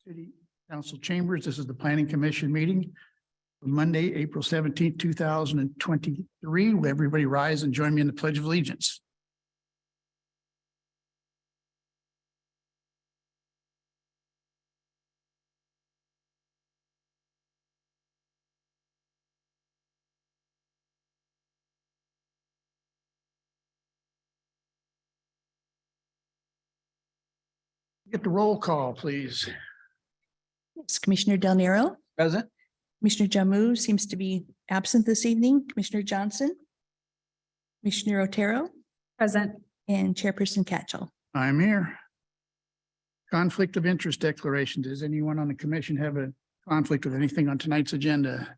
City Council Chambers. This is the Planning Commission meeting for Monday, April 17th, 2023. Will everybody rise and join me in the Pledge of Allegiance? Get the roll call, please. Yes, Commissioner Del Nero. Present. Commissioner Jamu seems to be absent this evening. Commissioner Johnson. Commissioner Otero. Present. And Chairperson Catchell. I'm here. Conflict of interest declaration. Does anyone on the commission have a conflict with anything on tonight's agenda?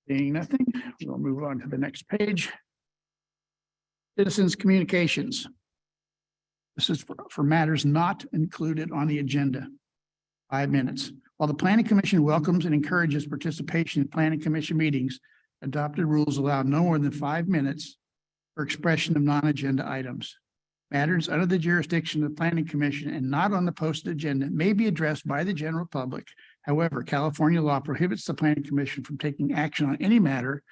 Seeing nothing, we'll move on to the next page. Citizens communications. This is for matters not included on the agenda. 5 minutes. While the Planning Commission welcomes and encourages participation in Planning Commission meetings, adopted rules allow no more than 5 minutes for expression of non-agenda items. Matters under the jurisdiction of the Planning Commission and not on the posted agenda may be addressed by the general public. However, California law prohibits the Planning Commission from taking action on any matter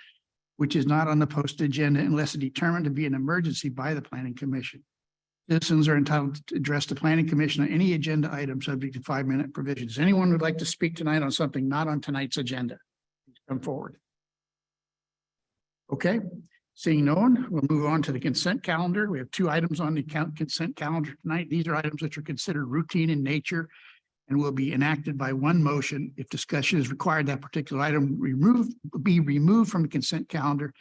which is not on the posted agenda unless determined to be an emergency by the Planning Commission. Citizens are entitled to address the Planning Commission on any agenda item subject to 5-minute provisions. Anyone would like to speak tonight on something not on tonight's agenda? Please come forward. Okay, seeing no one, we'll move on to the consent calendar. We have 2 items on the consent calendar tonight. These are items which are considered routine in nature and will be enacted by one motion. If discussion is required, that particular item will be removed from the consent calendar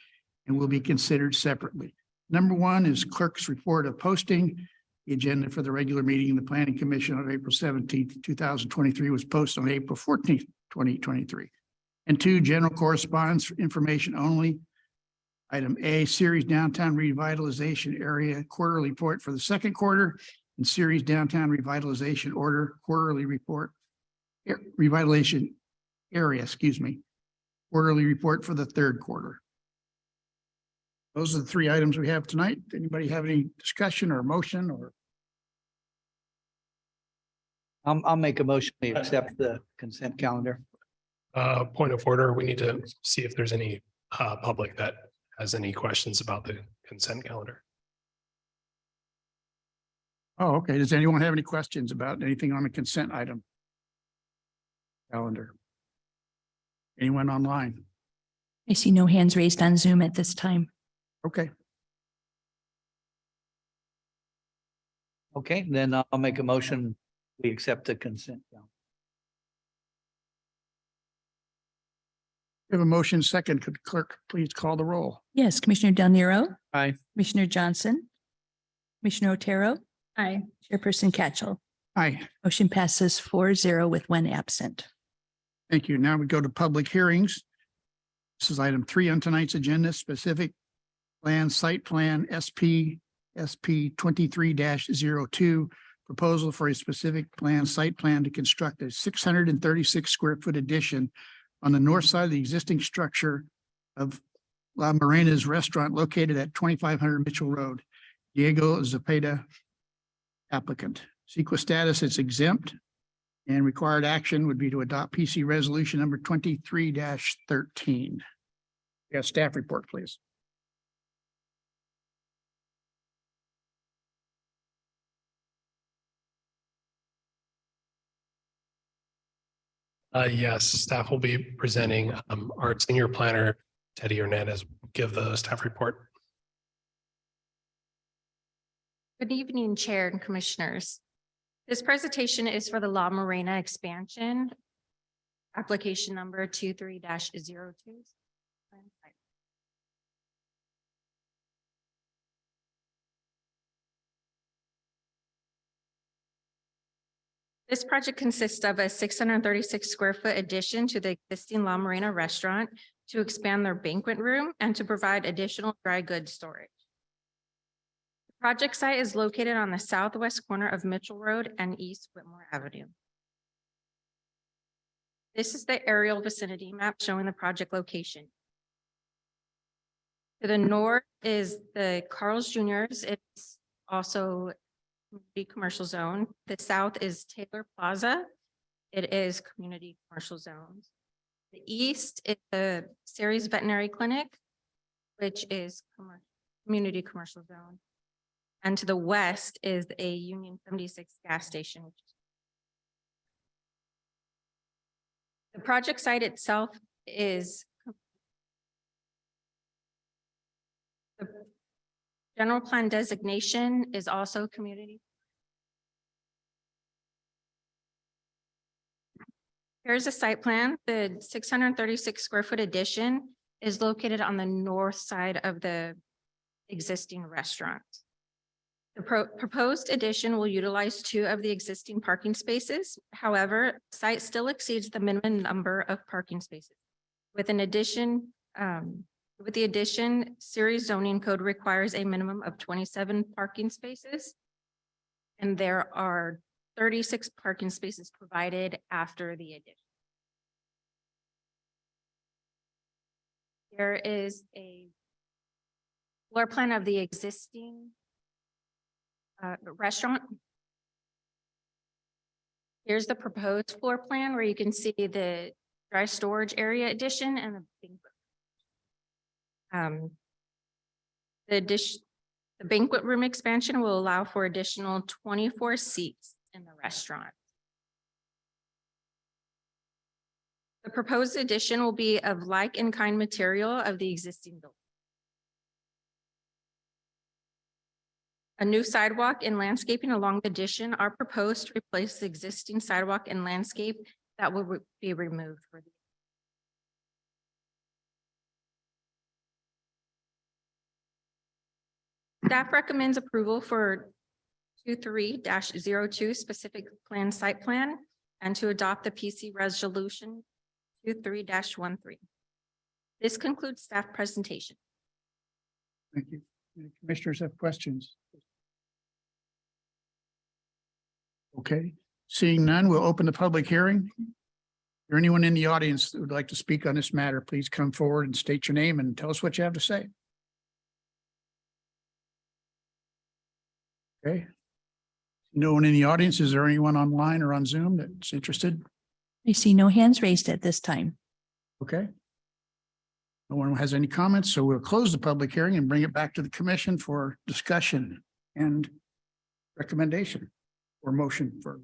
and will be considered separately. Number 1 is clerk's report of posting. The agenda for the regular meeting in the Planning Commission on April 17th, 2023 was posted on April 14th, 2023. And 2, general correspondence information only. Item A, Series Downtown Revitalization Area Quarterly Report for the second quarter and Series Downtown Revitalization Order Quarterly Report, Revitalization Area, Quarterly Report for the third quarter. Those are the 3 items we have tonight. Anybody have any discussion or motion or? I'll make a motion. We accept the consent calendar. Point of order, we need to see if there's any public that has any questions about the consent calendar. Oh, okay. Does anyone have any questions about anything on the consent item calendar? Anyone online? I see no hands raised on Zoom at this time. Okay, Okay, then I'll make a motion. We accept the consent calendar. we have a motion second. Could clerk please call the roll? Yes, Commissioner Del Nero. Aye. Commissioner Johnson. Commissioner Otero. Aye. Chairperson Catchell. Aye, Motion passes 4-0 with 1 absent. thank you. Now we go to public hearings. This is item 3 on tonight's agenda, specific plan site plan SP 23-02, proposal for a specific plan site plan to construct a 636 square foot addition on the north side of the existing structure of La Morena's restaurant located at 2500 Mitchell Road. Diego Zepeda, applicant. CEQA status, it's exempt, and required action would be to adopt PC resolution number 23-13. Yeah, staff report, please. Yes, staff will be presenting. Our senior planner, Teddy Hernandez, will give the staff report. Good evening, Chair and Commissioners. This presentation is for the La Morena expansion, application number 23-02. This project consists of a 636 square foot addition to the existing La Morena restaurant to expand their banquet room and to provide additional dry goods storage. The project site is located on the southwest corner of Mitchell Road and East Whitmore Avenue. This is the aerial vicinity map showing the project location. To the north is the Carl's Jr.'s. It's also the commercial zone. The south is Taylor Plaza, it is community commercial zones. The east is the Ceres Veterinary Clinic, which is community commercial zone. And to the west is a Union 76 gas station. The project site itself is the general plan designation is also community. Here's a site plan. The 636 square foot addition is located on the north side of the existing restaurant. The proposed addition will utilize 2 of the existing parking spaces. However, site still exceeds the minimum number of parking spaces. With the addition, Ceres zoning code requires a minimum of 27 parking spaces. And there are 36 parking spaces provided after the addition. There is a floor plan of the existing restaurant. Here's the proposed floor plan where you can see the dry storage area addition and the banquet room expansion will allow for additional 24 seats in the restaurant. The proposed addition will be of like in kind material of the existing building. A new sidewalk and landscaping along the addition are proposed to replace the existing sidewalk and landscape that will be removed for the. Staff recommends approval for 23-02 specific plan site plan and to adopt the PC resolution 23-13. This concludes staff presentation. Thank you. Any commissioners have questions? Okay, seeing none, we'll open the public hearing. Is there anyone in the audience that would like to speak on this matter? Please come forward and state your name and tell us what you have to say. Okay. No one in the audience. Is there anyone online or on Zoom that's interested? I see no hands raised at this time. Okay. No one has any comments, so we'll close the public hearing and bring it back to the commission for discussion and recommendation or motion for.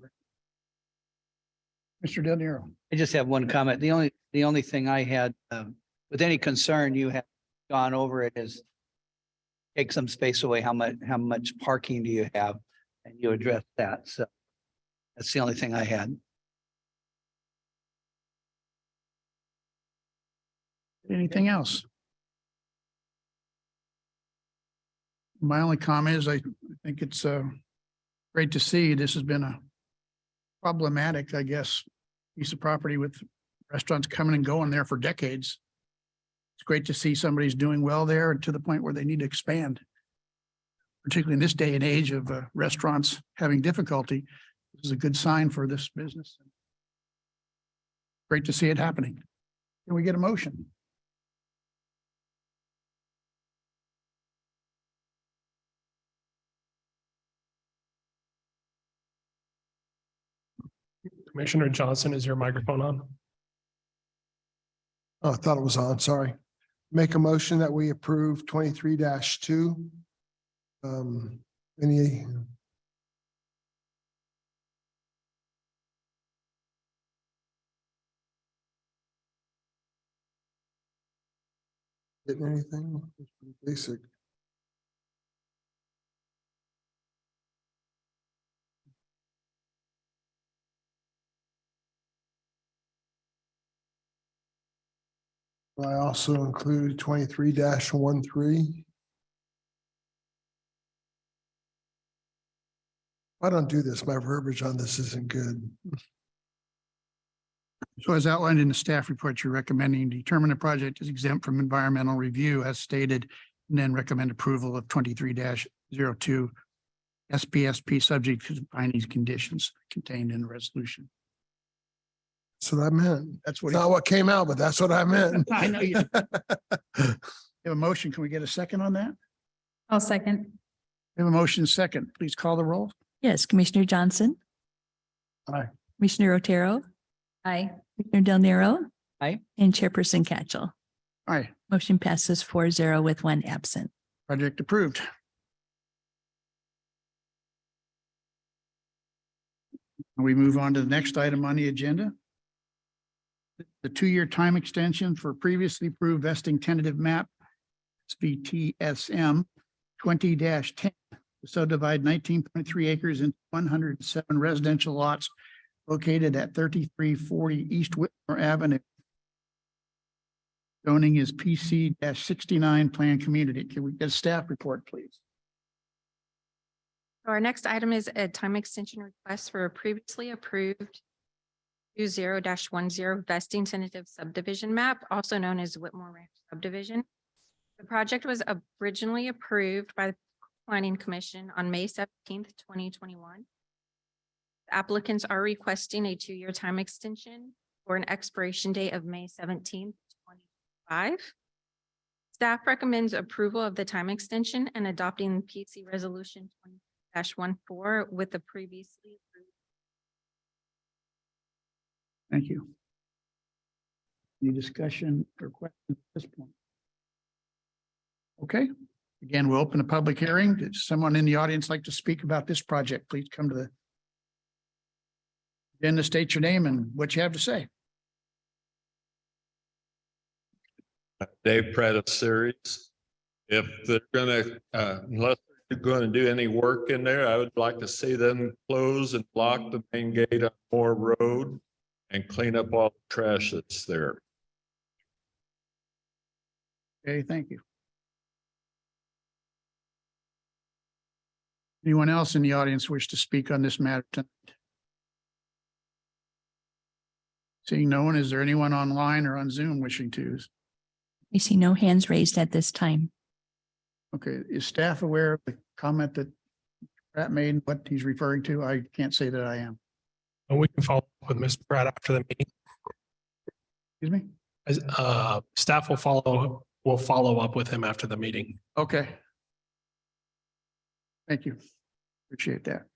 Mr. Del Nero. I just have one comment. The only thing I had, with any concern you have gone over it is take some space away. How much parking do you have? And you address that. So that's the only thing I had. Anything else? My only comment is I think it's great to see this has been a problematic, I guess, piece of property with restaurants coming and going there for decades. It's great to see somebody's doing well there to the point where they need to expand. Particularly in this day and age of restaurants having difficulty, this is a good sign for this business. Great to see it happening. Can we get a motion? Commissioner Johnson, is your microphone on? Oh, I thought it was on, sorry. Make a motion that we approve 23-2. Any? Getting anything? It's pretty basic. I also include 23-13. I don't do this. My verbiage on this isn't good. So as outlined in the staff report, you're recommending determine the project is exempt from environmental review as stated, and then recommend approval of 23-02 SPSP subject to findings conditions contained in the resolution. That's what I meant. That's what. Not what came out, but that's what I meant. I know you. Have a motion. Can we get a second on that? I'll second. We have a motion second. Please call the roll. Yes, Commissioner Johnson. Aye. Commissioner Otero, Aye. Commissioner Del Nero. Aye. And Chairperson Catchell. Aye, Motion passes 4-0 with one absent. project approved. We move on to the next item on the agenda. The two-year time extension for previously approved vesting tentative map. SVTSM 20-10 to subdivide 19.3 acres into 107 residential lots located at 3340 East Whitmore Avenue. Zoning is PC-69 Plan Community. Can we get a staff report, please? Our next item is a time extension request for a previously approved 20-10 vesting tentative subdivision map, also known as Whitmore Ranch subdivision. The project was originally approved by the Planning Commission on May 17th, 2021. The applicants are requesting a 2-year time extension for an expiration date of May 17th, 2025. Staff recommends approval of the time extension and adopting PC Resolution 20-14 with the previously approved. Thank you. Any discussion or questions at this point? Okay, again, we'll open a public hearing. Does someone in the audience like to speak about this project? Please come to the agenda, state your name and what you have to say. Dave Pratt of Series. If they're gonna, unless they're gonna do any work in there, I would like to see them close and block the main gate on Moore Road and clean up all the trash that's there. Okay, thank you. Anyone else in the audience wish to speak on this matter tonight? Seeing no one, is there anyone online or on Zoom wishing to? We see no hands raised at this time. Okay, is staff aware of the comment that Pratt made, what he's referring to? I can't say that I am. And we can follow up with Mr. Pratt after the meeting. Excuse me? As, staff will follow up with him after the meeting. Okay. Thank you. Appreciate that.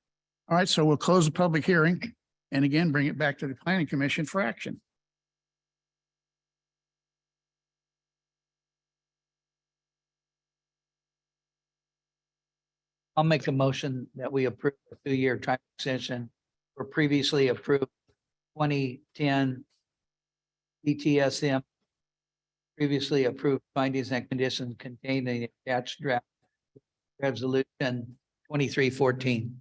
All right, so we'll close the public hearing and again, bring it back to the Planning Commission for action. I'll make a motion that we approve the 2-year time extension for previously approved 2010 BTSM. Previously approved findings and conditions contained in the attached draft resolution 2314.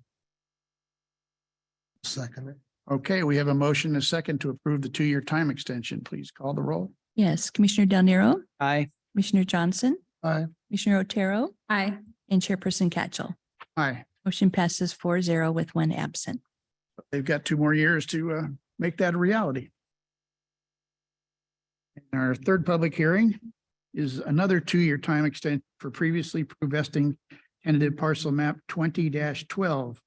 Second. Okay, we have a motion and a second to approve the 2-year time extension. Please call the roll. Yes, Commissioner Del Nero, Aye. Commissioner Johnson, Aye. Commissioner Otero. Aye. And Chairperson Catchell. Aye, Motion passes 4-0 with one absent. they've got 2 more years to make that a reality. And our third public hearing is another 2-year time extension for previously approved vesting tentative parcel map 20-12.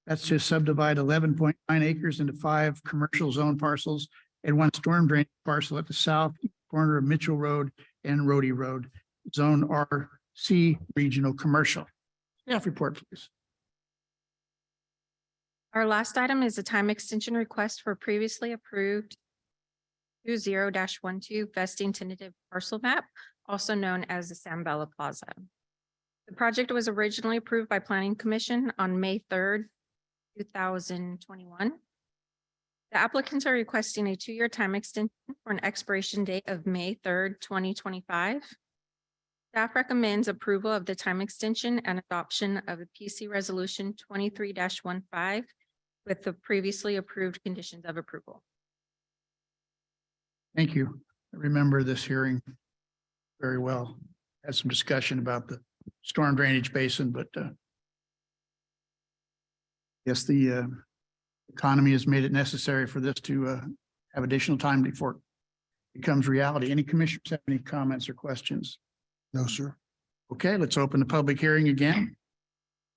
That's to subdivide 11.9 acres into 5 commercial zone parcels and 1 storm drain parcel at the south corner of Mitchell Road and Rhodey Road, Zone RC Regional Commercial. Staff report, please. Our last item is a time extension request for previously approved 20-12 vesting tentative parcel map, also known as the Sambella Plaza. The project was originally approved by Planning Commission on May 3rd, 2021. The applicants are requesting a 2-year time extension for an expiration date of May 3rd, 2025. Staff recommends approval of the time extension and adoption of the PC Resolution 23-15 with the previously approved conditions of approval. Thank you. I remember this hearing very well. Had some discussion about the storm drainage basin, but yes, the economy has made it necessary for this to have additional time before it becomes reality. Any commissioners have any comments or questions? No, sir. Okay, let's open the public hearing again.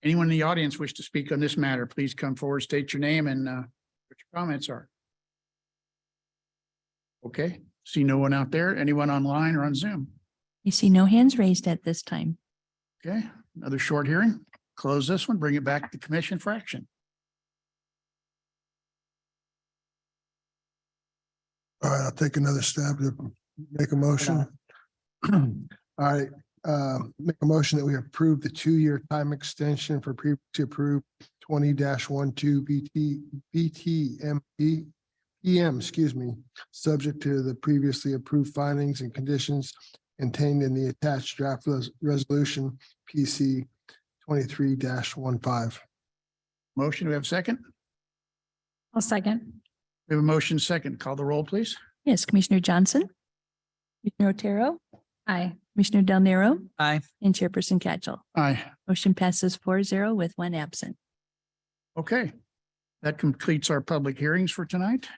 Anyone in the audience wish to speak on this matter, please come forward, state your name and what your comments are. Okay, see no one out there. Anyone online or on Zoom? We see no hands raised at this time. Okay, another short hearing. Close this one, bring it back to the commission for action. All right, I'll take another stab to make a motion. All right, make a motion that we approve the 2-year time extension for previously approved 20-12 excuse me, subject to the previously approved findings and conditions contained in the attached draft resolution PC 23-15. Motion, do we have a second? I'll second. We have a motion second. Call the roll, please. Yes, Commissioner Johnson. Commissioner Otero. Aye. Commissioner Del Nero Aye. and Chairperson Catchell. Aye. Motion passes 4-0 with one absent. Okay. That completes our public hearings for tonight.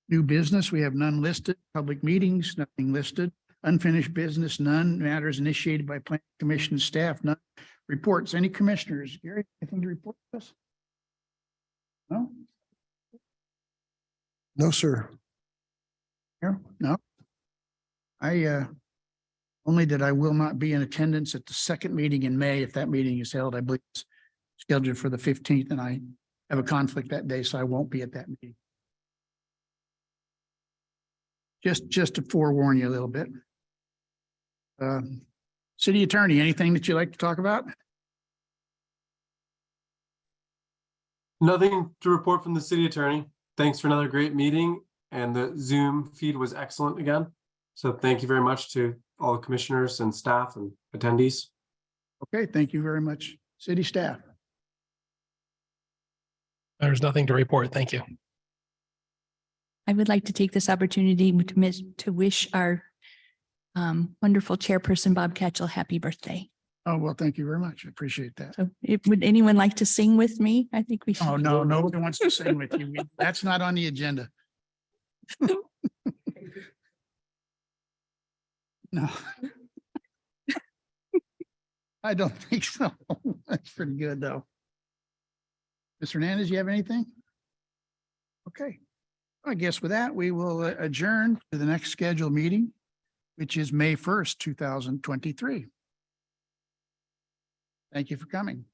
New business, we have none listed. Public meetings, nothing listed. Unfinished business, none. Matters initiated by Planning Commission staff, none. Reports, any commissioners? Gary, anything to report to us? No? No, sir. No? I only that I will not be in attendance at the second meeting in May. If that meeting is held, I believe it's scheduled for the 15th, and I have a conflict that day, so I won't be at that meeting. Just to forewarn you a little bit. City Attorney, anything that you'd like to talk about? Nothing to report from the city attorney. Thanks for another great meeting, and the Zoom feed was excellent again. So thank you very much to all the commissioners and staff and attendees. Okay, thank you very much. City staff. There's nothing to report. Thank you. I would like to take this opportunity to wish our wonderful chairperson, Bob Catchell, happy birthday. Oh, well, thank you very much. I appreciate that. So would anyone like to sing with me? I think we should. Oh, no, nobody wants to sing with you. That's not on the agenda. No. I don't think so. That's pretty good, though. Ms. Hernandez, you have anything? Okay. I guess with that, we will adjourn to the next scheduled meeting, which is May 1st, 2023. Thank you for coming.